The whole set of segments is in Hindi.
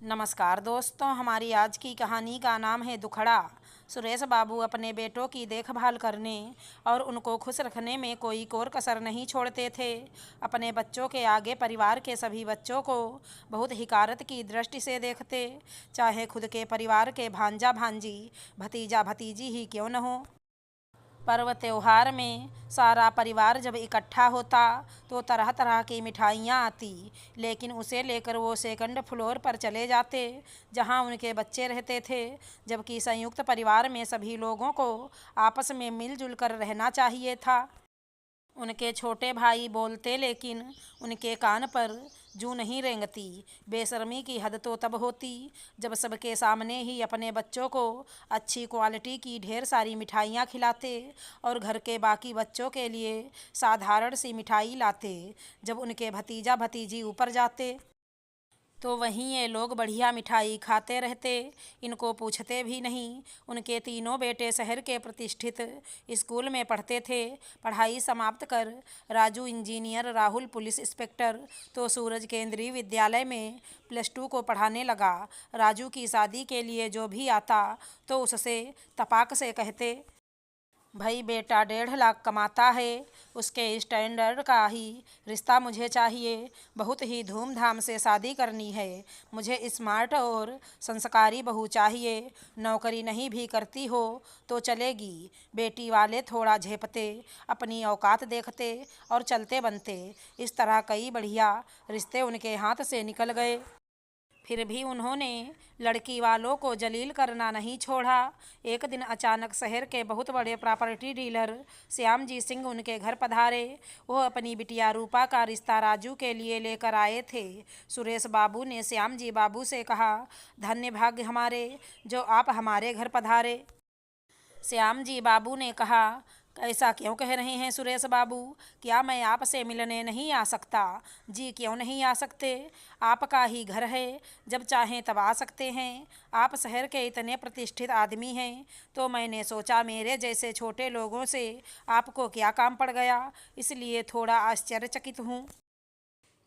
नमस्कार दोस्तों, हमारी आज की कहानी का नाम है दुखड़ा। सुरेश बाबू अपने बेटों की देखभाल करने और उनको खुश रखने में कोई कोर कसर नहीं छोड़ते थे। अपने बच्चों के आगे परिवार के सभी बच्चों को बहुत हिकारत की दृष्टि से देखते, चाहे खुद के परिवार के भांजा भांजी, भतीजा भतीजी ही क्यों न हो। पर्व त्योहार में सारा परिवार जब इकट्ठा होता तो तरह तरह की मिठाइयाँ आती, लेकिन उसे लेकर वो सेकंड फ्लोर पर चले जाते जहाँ उनके बच्चे रहते थे। जबकि संयुक्त परिवार में सभी लोगों को आपस में मिलजुल कर रहना चाहिए था। उनके छोटे भाई बोलते, लेकिन उनके कान पर जूं नहीं रेंगती। बेशर्मी की हद तो तब होती जब सबके सामने ही अपने बच्चों को अच्छी क्वालिटी की ढेर सारी मिठाइयाँ खिलाते और घर के बाकी बच्चों के लिए साधारण सी मिठाई लाते। जब उनके भतीजा भतीजी ऊपर जाते तो वहीं ये लोग बढ़िया मिठाई खाते रहते, इनको पूछते भी नहीं। उनके तीनों बेटे शहर के प्रतिष्ठित स्कूल में पढ़ते थे। पढ़ाई समाप्त कर Raju engineer, Rahul police inspector, तो सूरज केंद्रीय विद्यालय में +2 को पढ़ाने लगा। राजू की शादी के लिए जो भी आता तो उससे तपाक से कहते, भाई बेटा 1.5 लाख कमाता है, उसके स्टैंडर्ड का ही रिश्ता मुझे चाहिए। बहुत ही धूमधाम से शादी करनी है। मुझे स्मार्ट और संस्कारी बहू चाहिए। नौकरी नहीं भी करती हो तो चलेगी। बेटी वाले थोड़ा झेपते, अपनी औकात देखते और चलते बनते। इस तरह कई बढ़िया रिश्ते उनके हाथ से निकल गए। फिर भी उन्होंने लड़की वालों को जलील करना नहीं छोड़ा। एक दिन अचानक शहर के बहुत बड़े प्रॉपर्टी डीलर श्यामजी सिंह उनके घर पधारे। वह अपनी बिटिया रूपा का रिश्ता राजू के लिए लेकर आए थे। सुरेश बाबू ने श्यामजी बाबू से कहा, धन्य भाग्य हमारे जो आप हमारे घर पधारे। श्यामजी बाबू ने कहा, ऐसा क्यों कह रहे हैं सुरेश बाबू? क्या मैं आपसे मिलने नहीं आ सकता? जी क्यों नहीं आ सकते? आपका ही घर है, जब चाहें तब आ सकते हैं। आप शहर के इतने प्रतिष्ठित आदमी हैं तो मैंने सोचा मेरे जैसे छोटे लोगों से आपको क्या काम पड़ गया, इसलिए थोड़ा आश्चर्यचकित हूँ।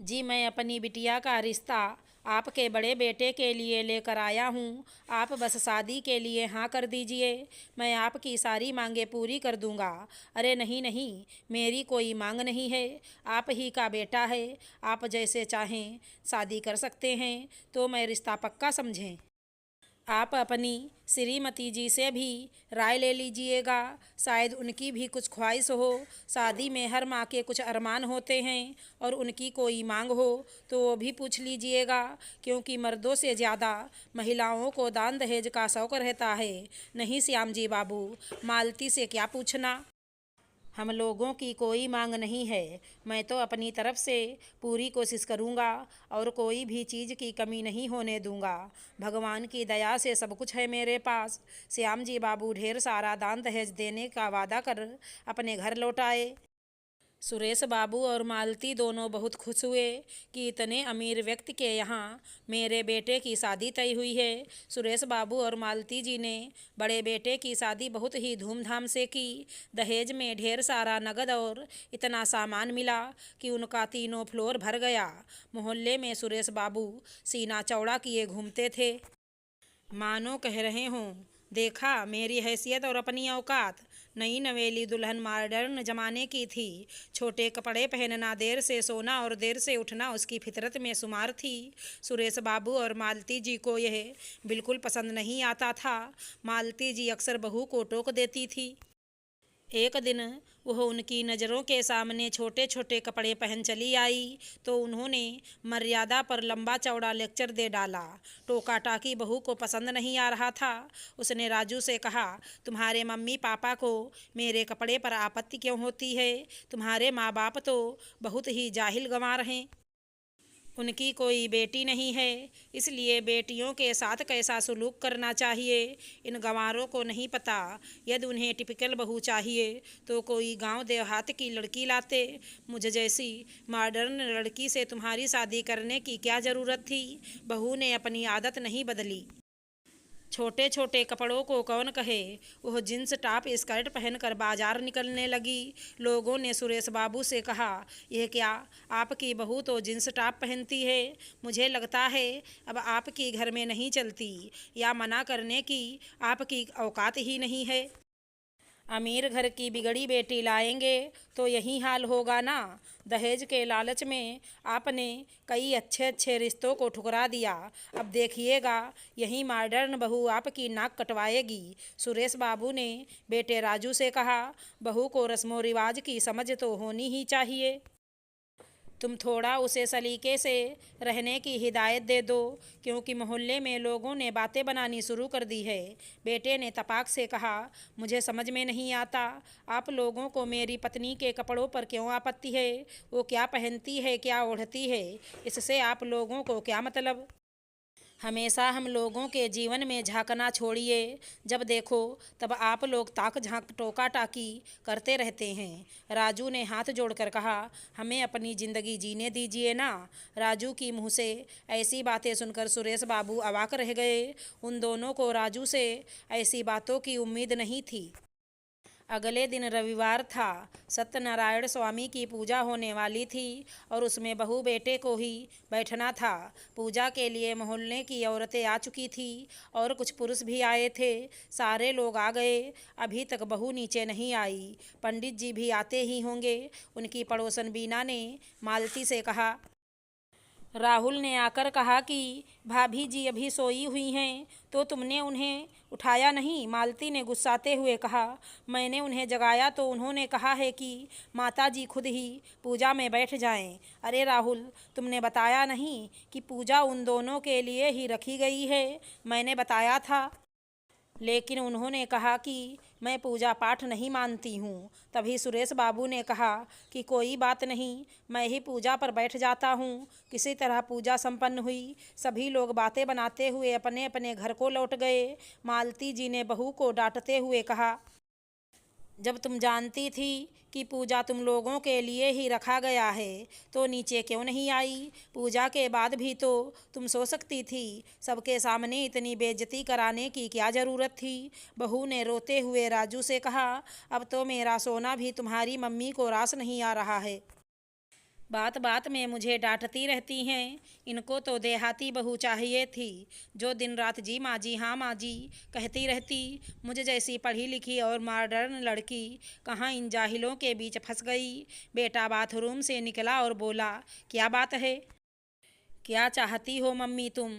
जी मैं अपनी बिटिया का रिश्ता आपके बड़े बेटे के लिए लेकर आया हूँ। आप बस शादी के लिए हाँ कर दीजिए, मैं आपकी सारी मांगें पूरी कर दूँगा। अरे नहीं नहीं, मेरी कोई मांग नहीं है, आप ही का बेटा है। आप जैसे चाहें शादी कर सकते हैं, तो मैं रिश्ता पक्का समझें। आप अपनी श्रीमती जी से भी राय ले लीजिएगा, शायद उनकी भी कुछ ख्वाहिश हो। शादी में हर माँ के कुछ अरमान होते हैं और उनकी कोई मांग हो तो वो भी पूछ लीजिएगा, क्योंकि मर्दों से ज़्यादा महिलाओं को दान दहेज का शौक रहता है। नहीं श्याम जी बाबू, मालती से क्या पूछना। हम लोगों की कोई मांग नहीं है। मैं तो अपनी तरफ से पूरी कोशिश करूँगा और कोई भी चीज़ की कमी नहीं होने दूँगा। भगवान की दया से सब कुछ है मेरे पास। श्याम जी बाबू ढेर सारा दान दहेज देने का वादा कर अपने घर लौट आए। सुरेश बाबू और मालती दोनों बहुत खुश हुए कि इतने अमीर व्यक्ति के यहाँ मेरे बेटे की शादी तय हुई है। सुरेश बाबू और मालती जी ने बड़े बेटे की शादी बहुत ही धूमधाम से की। दहेज में ढेर सारा नगद और इतना सामान मिला कि उनका तीनों फ्लोर भर गया। मोहल्ले में सुरेश बाबू सीना चौड़ा किए घूमते थे, मानो कह रहे हों, देखा मेरी हैसियत और अपनी औकात। नई नवेली दुल्हन मॉडर्न जमाने की थी। छोटे कपड़े पहनना, देर से सोना और देर से उठना उसकी फितरत में शुमार थी। सुरेश बाबू और मालती जी को यह बिल्कुल पसंद नहीं आता था। मालती जी अक्सर बहू को टोक देती थी। एक दिन वह उनकी नज़रों के सामने छोटे छोटे कपड़े पहन चली आई तो उन्होंने मर्यादा पर लंबा चौड़ा लेक्चर दे डाला। टोका टाकी बहू को पसंद नहीं आ रहा था। उसने राजू से कहा, तुम्हारे मम्मी पापा को मेरे कपड़े पर आपत्ति क्यों होती है? तुम्हारे माँ बाप तो बहुत ही जाहिल गंवार हैं। उनकी कोई बेटी नहीं है, इसलिए बेटियों के साथ कैसा सलूक करना चाहिए इन गंवारों को नहीं पता। यदि उन्हें टिपिकल बहू चाहिए तो कोई गांव देहात की लड़की लाते। मुझे जैसी मॉडर्न लड़की से तुम्हारी शादी करने की क्या ज़रूरत थी? बहू ने अपनी आदत नहीं बदली। छोटे छोटे कपड़ों को कौन कहे। वह जींस टॉप स्कर्ट पहनकर बाजार निकलने लगी। लोगों ने सुरेश बाबू से कहा, यह क्या, आपकी बहू तो जींस टॉप पहनती है। मुझे लगता है अब आपकी घर में नहीं चलती, या मना करने की आपकी औकात ही नहीं है। अमीर घर की बिगड़ी बेटी लाएंगे तो यही हाल होगा ना। दहेज के लालच में आपने कई अच्छे अच्छे रिश्तों को ठुकरा दिया। अब देखिएगा यही मॉडर्न बहू आपकी नाक कटवाएगी। सुरेश बाबू ने बेटे राजू से कहा, बहू को रस्मों रिवाज की समझ तो होनी ही चाहिए। तुम थोड़ा उसे सलीके से रहने की हिदायत दे दो, क्योंकि मोहल्ले में लोगों ने बातें बनानी शुरू कर दी है। बेटे ने तपाक से कहा, मुझे समझ में नहीं आता, आप लोगों को मेरी पत्नी के कपड़ों पर क्यों आपत्ति है। वो क्या पहनती है, क्या ओढ़ती है, इससे आप लोगों को क्या मतलब। हमेशा हम लोगों के जीवन में झांकना छोड़िए। जब देखो तब आप लोग ताक झांक टोका टाकी करते रहते हैं। राजू ने हाथ जोड़कर कहा, हमें अपनी ज़िंदगी जीने दीजिए ना। राजू की मुंह से ऐसी बातें सुनकर सुरेश बाबू अवाक रह गए। उन दोनों को राजू से ऐसी बातों की उम्मीद नहीं थी। अगले दिन रविवार था। सत्यनारायण स्वामी की पूजा होने वाली थी और उसमें बहू बेटे को ही बैठना था। पूजा के लिए मोहल्ले की औरतें आ चुकी थी और कुछ पुरुष भी आए थे। सारे लोग आ गए, अभी तक बहू नीचे नहीं आई। पंडित जी भी आते ही होंगे। उनकी पड़ोसन बीना ने मालती से कहा। राहुल ने आकर कहा कि भाभी जी अभी सोई हुई हैं, तो तुमने उन्हें उठाया नहीं। मालती ने गुस्साते हुए कहा, मैंने उन्हें जगाया तो उन्होंने कहा है कि माता जी खुद ही पूजा में बैठ जाएं। अरे राहुल, तुमने बताया नहीं कि पूजा उन दोनों के लिए ही रखी गई है। मैंने बताया था, लेकिन उन्होंने कहा कि मैं पूजा पाठ नहीं मानती हूँ। तभी सुरेश बाबू ने कहा कि कोई बात नहीं, मैं ही पूजा पर बैठ जाता हूँ। किसी तरह पूजा संपन्न हुई। सभी लोग बातें बनाते हुए अपने अपने घर को लौट गए। मालती जी ने बहू को डांटते हुए कहा, जब तुम जानती थी कि पूजा तुम लोगों के लिए ही रखा गया है, तो नीचे क्यों नहीं आई। पूजा के बाद भी तो तुम सो सकती थी। सबके सामने इतनी बेइज्जती कराने की क्या ज़रूरत थी। बहू ने रोते हुए राजू से कहा, अब तो मेरा सोना भी तुम्हारी मम्मी को रास नहीं आ रहा है। बात बात में मुझे डांटती रहती हैं। इनको तो देहाती बहू चाहिए थी, जो दिन रात जी माँ जी हाँ माँ जी कहती रहती। मुझे जैसी पढ़ी लिखी और मॉडर्न लड़की कहाँ इन जाहिलों के बीच फंस गई। बेटा बाथरूम से निकला और बोला, क्या बात है, क्या चाहती हो मम्मी तुम।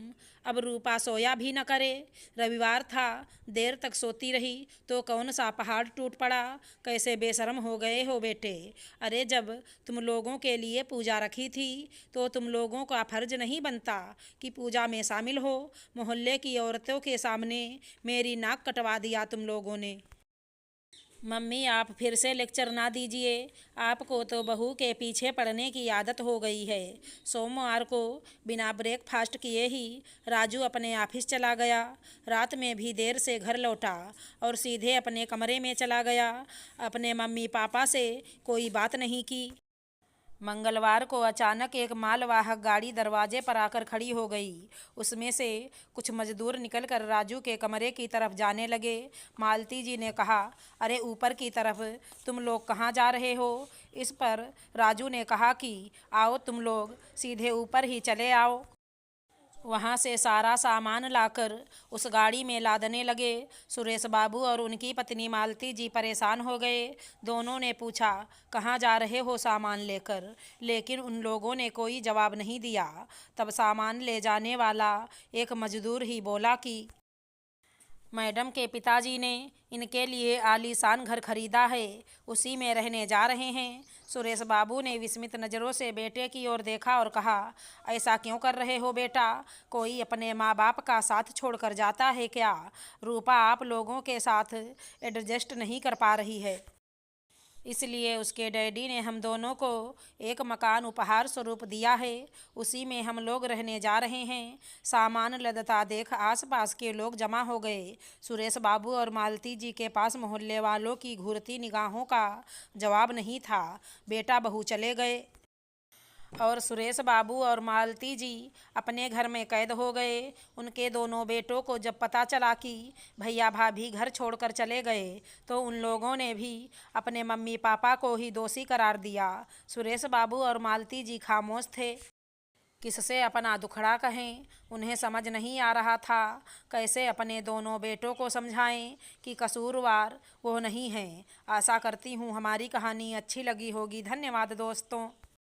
अब रूपा सोया भी न करे। रविवार था, देर तक सोती रही तो कौन सा पहाड़ टूट पड़ा। कैसे बेशर्म हो गए हो बेटे। अरे जब तुम लोगों के लिए पूजा रखी थी तो तुम लोगों का फर्ज नहीं बनता कि पूजा में शामिल हो। मोहल्ले की औरतों के सामने मेरी नाक कटवा दिया तुम लोगों ने। मम्मी आप फिर से लेक्चर ना दीजिए। आपको तो बहू के पीछे पड़ने की आदत हो गई है। सोमवार को बिना ब्रेकफास्ट किए ही राजू अपने ऑफिस चला गया। रात में भी देर से घर लौटा और सीधे अपने कमरे में चला गया। अपने मम्मी पापा से कोई बात नहीं की। मंगलवार को अचानक एक मालवाहक गाड़ी दरवाजे पर आकर खड़ी हो गई। उसमें से कुछ मजदूर निकलकर राजू के कमरे की तरफ जाने लगे। मालती जी ने कहा, अरे ऊपर की तरफ, तुम लोग कहाँ जा रहे हो। इस पर राजू ने कहा कि आओ तुम लोग सीधे ऊपर ही चले आओ। वहाँ से सारा सामान लाकर उस गाड़ी में लादने लगे। सुरेश बाबू और उनकी पत्नी मालती जी परेशान हो गए। दोनों ने पूछा, कहाँ जा रहे हो सामान लेकर, लेकिन उन लोगों ने कोई जवाब नहीं दिया। तब सामान ले जाने वाला एक मजदूर ही बोला कि मैडम के पिताजी ने इनके लिए आलीशान घर खरीदा है, उसी में रहने जा रहे हैं। सुरेश बाबू ने विस्मित नज़रों से बेटे की ओर देखा और कहा, ऐसा क्यों कर रहे हो बेटा, कोई अपने माँ बाप का साथ छोड़कर जाता है क्या। रूपा आप लोगों के साथ एडजस्ट नहीं कर पा रही है, इसलिए उसके डैडी ने हम दोनों को एक मकान उपहार स्वरूप दिया है। उसी में हम लोग रहने जा रहे हैं। सामान लदता देख आसपास के लोग जमा हो गए। सुरेश बाबू और मालती जी के पास मोहल्ले वालों की घूरती निगाहों का जवाब नहीं था। बेटा बहू चले गए। और सुरेश बाबू और मालती जी अपने घर में कैद हो गए। उनके दोनों बेटों को जब पता चला कि भैया भाभी घर छोड़कर चले गए तो उन लोगों ने भी अपने मम्मी पापा को ही दोषी करार दिया। सुरेश बाबू और मालती जी खामोश थे। किससे अपना दुखड़ा कहें, उन्हें समझ नहीं आ रहा था कैसे अपने दोनों बेटों को समझाएं कि कसूरवार वो नहीं हैं। आशा करती हूँ हमारी कहानी अच्छी लगी होगी। धन्यवाद दोस्तों।